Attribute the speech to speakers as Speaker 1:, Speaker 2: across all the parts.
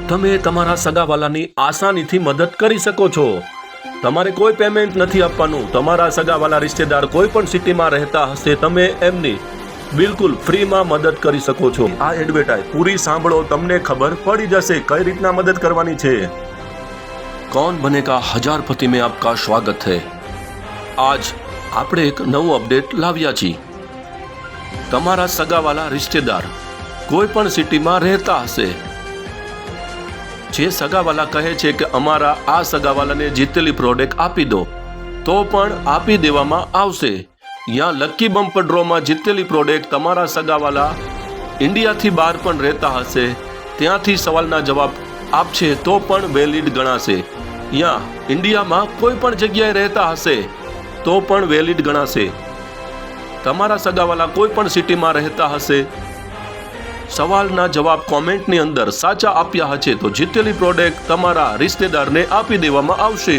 Speaker 1: તમે તમારા સગાવાલાની આસાનીથી મદદ કરી શકો છો। તમારે કોઈ પેમેન્ટ નથી આપવાનું। તમારા સગાવાલા રિશ્તેદાર કોઈ પણ સિટીમાં રહેતા હશે, તમે એમની બિલકુલ ફ્રીમાં મદદ કરી શકો છો। આ એડવર્ટાઇઝ પૂરી સાંભળો, તમને ખબર પડી જશે કઈ રીતના મદદ કરવાની છે। कौन बनेगा हजारपति में आपका स्वागत है। आज આપણે એક નવું અપડેટ લાવ્યા છીએ। તમારા સગાવાલા રિશ્તેદાર કોઈ પણ સિટીમાં રહેતા હશે, જે સગાવાલા કહે છે કે અમારા આ સગાવાલાને જીતેલી પ્રોડક્ટ આપી દો, તો પણ આપી દેવામાં આવશે। યા લકી બમ્પર ડ્રોમાં જીતેલી પ્રોડક્ટ તમારા સગાવાલા ઇન્ડિયાથી બહાર પણ રહેતા હશે, ત્યાંથી સવાલના જવાબ આપશે તો પણ વેલિડ ગણાશે। યા ઇન્ડિયામાં કોઈ પણ જગ્યાએ રહેતા હશે તો પણ વેલિડ ગણાશે। તમારા સગાવાલા કોઈ પણ સિટીમાં રહેતા હશે, સવાલના જવાબ કોમેન્ટની અંદર સાચા આપ્યા હશે તો જીતેલી પ્રોડક્ટ તમારા રિશ્તેદારને આપી દેવામાં આવશે।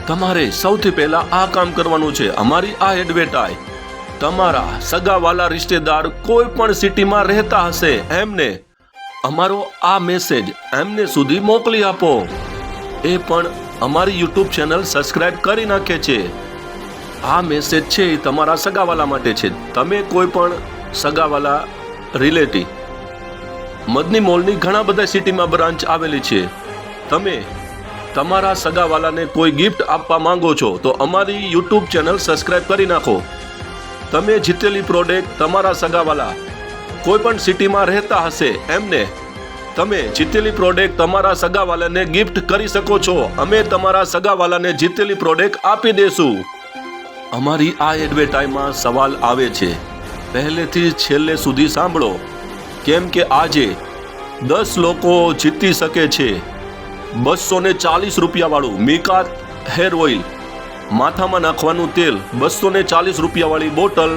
Speaker 1: તમારે સૌથી પહેલા આ કામ કરવાનું છે। અમારી આ એડવર્ટાઇઝ તમારા સગાવાલા રિશ્તેદાર કોઈ પણ સિટીમાં રહેતા હશે, એમને અમારો આ મેસેજ એમને સુધી મોકલી આપો। એ પણ અમારી યુટ્યુબ ચેનલ સબસ્ક્રાઇબ કરી નાખે છે। આ મેસેજ છે એ તમારા સગાવાલા માટે છે। તમે કોઈ પણ સગાવાલા રિલેટિવ મદની મોલની ઘણા બધા સિટીમાં બ્રાન્ચ આવેલી છે, તમે તમારા સગાવાલાને કોઈ ગિફ્ટ આપવા માંગો છો તો અમારી યુટ્યુબ ચેનલ સબસ્ક્રાઇબ કરી નાખો। તમે જીતેલી પ્રોડક્ટ તમારા સગાવાલા કોઈ પણ સિટીમાં રહેતા હશે, એમને તમે જીતેલી પ્રોડક્ટ તમારા સગાવાલાને ગિફ્ટ કરી શકો છો। અમે તમારા સગાવાલાને જીતેલી પ્રોડક્ટ આપી દેશું। અમારી આ એડવર્ટાઇઝમાં સવાલ આવે છે, પહેલેથી છેલ્લે સુધી સાંભળો, કેમ કે આજે 10 લોકો જીતી શકે છે 240 રૂપિયાવાળું મિકાત હેર ઓઇલ, માથામાં નાખવાનું તેલ, 240 રૂપિયાવાળી બોટલ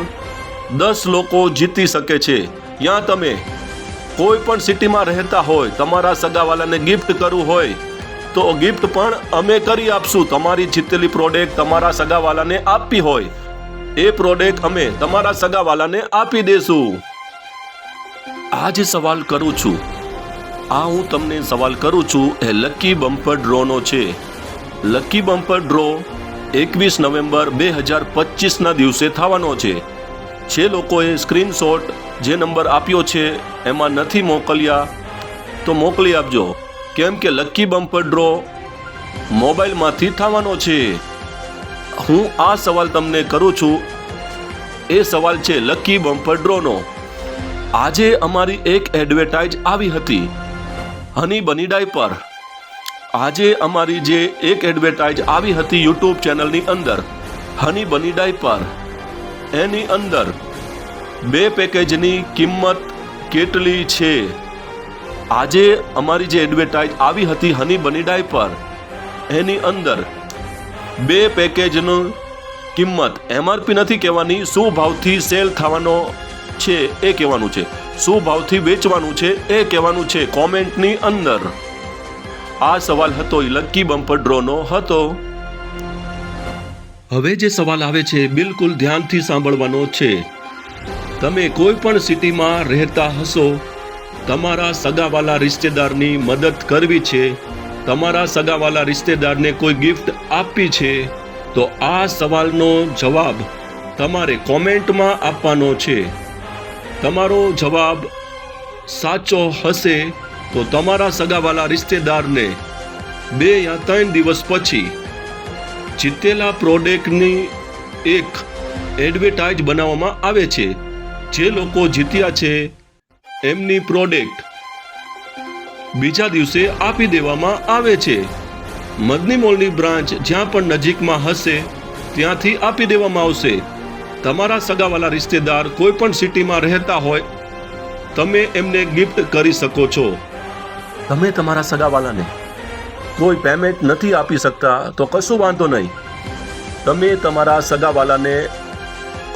Speaker 1: 10 લોકો જીતી શકે છે। યા તમે કોઈ પણ સિટીમાં રહેતા હોય, તમારા સગાવાલાને ગિફ્ટ કરવું હોય તો ગિફ્ટ પણ અમે કરી આપશું। તમારી જીતેલી પ્રોડક્ટ તમારા સગાવાલાને આપવી હોય, એ પ્રોડક્ટ અમે તમારા સગાવાલાને આપી દેશું। આ જે સવાલ કરું છું, આ હું તમને સવાલ કરું છું એ લકી બમ્પર ડ્રોનો છે। લકી બમ્પર ડ્રો 21 નવેમ્બર 2025ના દિવસે થવાનો છે। જે લોકોએ સ્ક્રીનશોટ જે નંબર આપ્યો છે એમાં નથી મોકલ્યા તો મોકલી આપજો, કેમ કે લકી બમ્પર ડ્રો મોબાઈલમાંથી થવાનો છે। હું આ સવાલ તમને કરું છું, એ સવાલ છે લકી બમ્પર ડ્રોનો। આજે અમારી એક એડવર્ટાઇઝ આવી હતી હની બની ડાયપર। આજે અમારી જે એક એડવર્ટાઇઝ આવી હતી યુટ્યુબ ચેનલની અંદર હની બની ડાયપર, એની અંદર 2 પેકેજની કિંમત કેટલી છે? આજે અમારી જે એડવર્ટાઇઝ આવી હતી હની બની ડાયપર, એની અંદર 2 પેકેજનું કિંમત MRP નથી કહેવાની, શું ભાવથી સેલ થવાનો છે એ કહેવાનું છે, શું ભાવથી વેચવાનું છે એ કહેવાનું છે કોમેન્ટની અંદર। આ સવાલ હતો એ લકી બમ્પર ડ્રોનો હતો। હવે જે સવાલ આવે છે બિલકુલ ધ્યાનથી સાંભળવાનો છે। તમે કોઈ પણ સિટીમાં રહેતા હશો, તમારા સગાવાલા રિશ્તેદારની મદદ કરવી છે, તમારા સગાવાલા રિશ્તેદારને કોઈ ગિફ્ટ આપવી છે, તો આ સવાલનો જવાબ તમારે કોમેન્ટમાં આપવાનો છે। તમારો જવાબ સાચો હશે તો તમારા સગાવાલા રિશ્તેદારને 2 યા 3 દિવસ પછી જીતેલા પ્રોડક્ટની એક એડવર્ટાઇઝ બનાવવામાં આવે છે। જે લોકો જીત્યા છે એમની પ્રોડક્ટ બીજા દિવસે આપી દેવામાં આવે છે। મદની મોલની બ્રાન્ચ જ્યાં પણ નજીકમાં હશે ત્યાંથી આપી દેવામાં આવશે। તમારા સગાવાલા રિશ્તેદાર કોઈ પણ સિટીમાં રહેતા હોય, તમે એમને ગિફ્ટ કરી શકો છો। તમે તમારા સગાવાલાને કોઈ પેમેન્ટ નથી આપી શકતા તો કશું વાંધો નહીં, તમે તમારા સગાવાલાને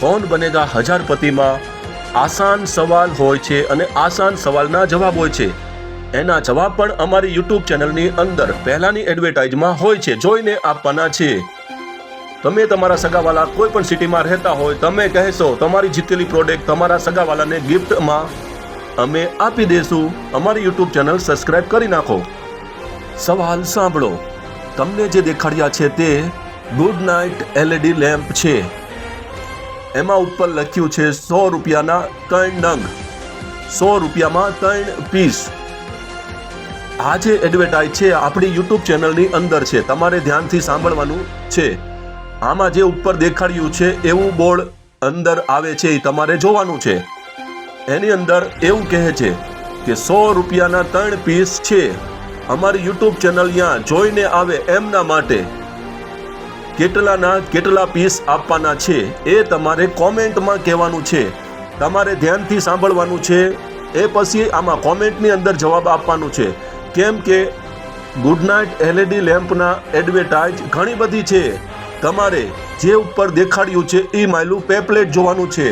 Speaker 1: કૌન બનેગા હજારપતિમાં આસાન સવાલ હોય છે અને આસાન સવાલના જવાબ હોય છે, એના જવાબ પણ અમારી યુટ્યુબ ચેનલની અંદર પહેલાની એડવર્ટાઇઝમાં હોય છે, જોઈને આપવાના છે। તમે તમારા સગાવાલા કોઈ પણ સિટીમાં રહેતા હોય, તમે કહેશો તમારી જીતેલી પ્રોડક્ટ તમારા સગાવાલાને ગિફ્ટમાં અમે આપી દેશું. અમારી યુટ્યુબ ચેનલ સબસ્ક્રાઇબ કરી નાખો. સવાલ સાંભળો. તમને જે દેખાડ્યા છે તે ગુડ નાઇટ LED લેમ્પ છે. એમાં ઉપર લખ્યું છે 100 રૂપિયાના 3 નંગ, 100 રૂપિયામાં 3 પીસ. આ જે એડવર્ટાઇઝ છે આપણી યુટ્યુબ ચેનલની અંદર છે, તમારે ધ્યાનથી સાંભળવાનું છે. આમાં જે ઉપર દેખાડ્યું છે એવું બોર્ડ અંદર આવે છે એ તમારે જોવાનું છે. એની અંદર એવું કહે છે કે 100 રૂપિયાના 3 પીસ છે. અમારી યુટ્યુબ ચેનલ ત્યાં જોઈને આવે એમના માટે કેટલા પીસ આપવાના છે એ તમારે કોમેન્ટમાં કહેવાનું છે. તમારે ધ્યાનથી સાંભળવાનું છે. એ પછી આમાં કોમેન્ટની અંદર જવાબ આપવાનું છે. કેમ કે ગુડ નાઇટ LED લેમ્પના એડવર્ટાઇઝ ઘણી બધી છે. તમારે જે ઉપર દેખાડ્યું છે એ માયલું પેમ્પલેટ જોવાનું છે.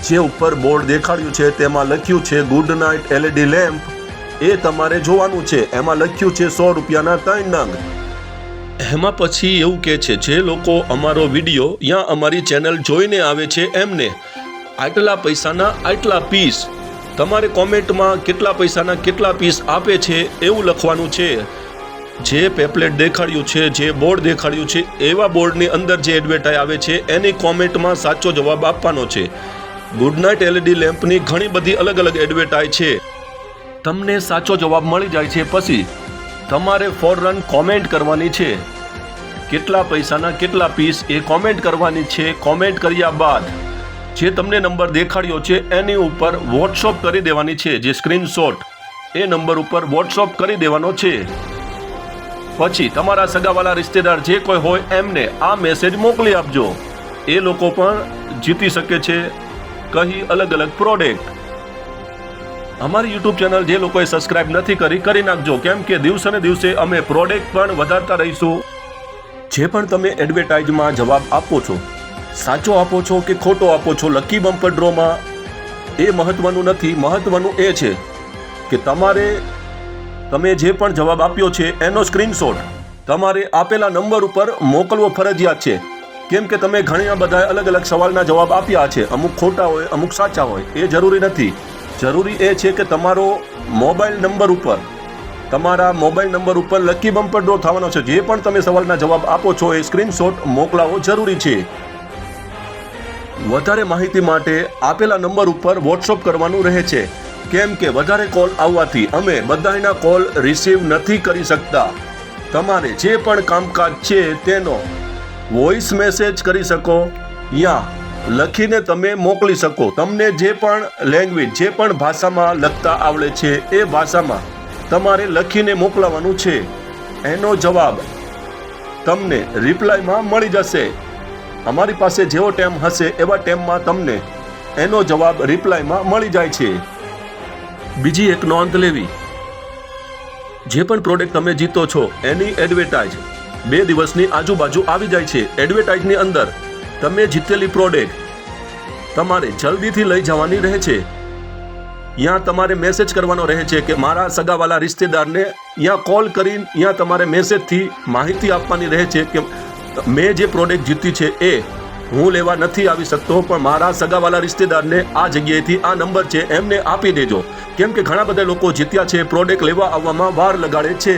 Speaker 1: જે ઉપર બોર્ડ દેખાડ્યું છે તેમાં લખ્યું છે ગુડ નાઇટ LED લેમ્પ, એ તમારે જોવાનું છે. એમાં લખ્યું છે 100 રૂપિયાના 3 નંગ. એમાં પછી એવું કહે છે જે લોકો અમારો વિડીયો યા અમારી ચેનલ જોઈને આવે છે એમને આટલા પૈસાના આટલા પીસ. તમારે કોમેન્ટમાં કેટલા પૈસાના કેટલા પીસ આપે છે એવું લખવાનું છે. જે પેમ્પલેટ દેખાડ્યું છે, જે બોર્ડ દેખાડ્યું છે, એવા બોર્ડની અંદર જે એડવર્ટાઇઝ આવે છે એની કોમેન્ટમાં સાચો જવાબ આપવાનો છે. ગુડ નાઇટ LED લેમ્પની ઘણી બધી અલગ અલગ એડવર્ટાઇઝ છે. તમને સાચો જવાબ મળી જાય છે પછી તમારે ફોરન કોમેન્ટ કરવાની છે. કેટલા પૈસાના કેટલા પીસ એ કોમેન્ટ કરવાની છે. કોમેન્ટ કર્યા બાદ જે તમને નંબર દેખાડ્યો છે એની ઉપર વોટ્સઅપ કરી દેવાની છે. જે સ્ક્રીનશોટ એ નંબર ઉપર વોટ્સઅપ કરી દેવાનો છે. પછી તમારા સગાવાલા રિશ્તેદાર જે કોઈ હોય એમને આ મેસેજ મોકલી આપજો. એ લોકો પણ જીતી શકે છે કઈ અલગ અલગ પ્રોડક્ટ. અમારી યુટ્યુબ ચેનલ જે લોકોએ સબસ્ક્રાઇબ નથી કરી નાખજો. કેમ કે દિવસે ને દિવસે અમે પ્રોડક્ટ પણ વધારતા રહીશું. જે પણ તમે એડવર્ટાઇઝમાં જવાબ આપો છો, સાચો આપો છો કે ખોટો આપો છો લકી બમ્પર ડ્રોમાં, એ મહત્વનું નથી. મહત્વનું એ છે કે તમે જે પણ જવાબ આપ્યો છે એનો સ્ક્રીનશોટ તમારે આપેલા નંબર ઉપર મોકલવો ફરજિયાત છે. કેમ કે તમે ઘણા બધા અલગ અલગ સવાલના જવાબ આપ્યા છે. અમુક ખોટા હોય, અમુક સાચા હોય. એ જરૂરી નથી. જરૂરી એ છે કે તમારો મોબાઈલ નંબર ઉપર લકી બમ્પર ડ્રો થવાનો છે. જે પણ તમે સવાલના જવાબ આપો છો એ સ્ક્રીનશોટ મોકલાવો જરૂરી છે. વધારે માહિતી માટે આપેલા નંબર ઉપર વોટ્સઅપ કરવાનું રહે છે. કેમ કે વધારે કોલ આવવાથી અમે બધાના કોલ રિસીવ નથી કરી શકતા. તમારે જે પણ કામકાજ છે તેનો વોઇસ મેસેજ કરી શકો યા લખીને તમે મોકલી શકો. તમને જે પણ લેંગ્વેજ, જે પણ ભાષામાં લખતા આવડે છે એ ભાષામાં તમારે લખીને મોકલવાનું છે. એનો જવાબ તમને રિપ્લાયમાં મળી જશે. અમારી પાસે જેવો ટાઈમ હશે એવા ટાઈમમાં તમને એનો જવાબ રિપ્લાયમાં મળી જાય છે. બીજી એક નોંધ લેવી, જે પણ પ્રોડક્ટ તમે જીતો છો એની એડવર્ટાઇઝ 2 દિવસની આજુબાજુ આવી જાય છે. એડવર્ટાઇઝની અંદર તમે જીતેલી પ્રોડક્ટ તમારે જલ્દીથી લઈ જવાની રહે છે. ત્યાં તમારે મેસેજ કરવાનો રહે છે કે મારા સગાવાલા રિશ્તેદારને ત્યાં કોલ કરીને ત્યાં તમારે મેસેજથી માહિતી આપવાની રહે છે કે મેં જે પ્રોડક્ટ જીતી છે એ હું લેવા નથી આવી શકતો, પણ મારા સગાવાલા રિશ્તેદારને આ જગ્યાએથી આ નંબર છે એમને આપી દેજો. કેમ કે ઘણા બધા લોકો જીત્યા છે, પ્રોડક્ટ લેવા આવવામાં વાર લગાડે છે.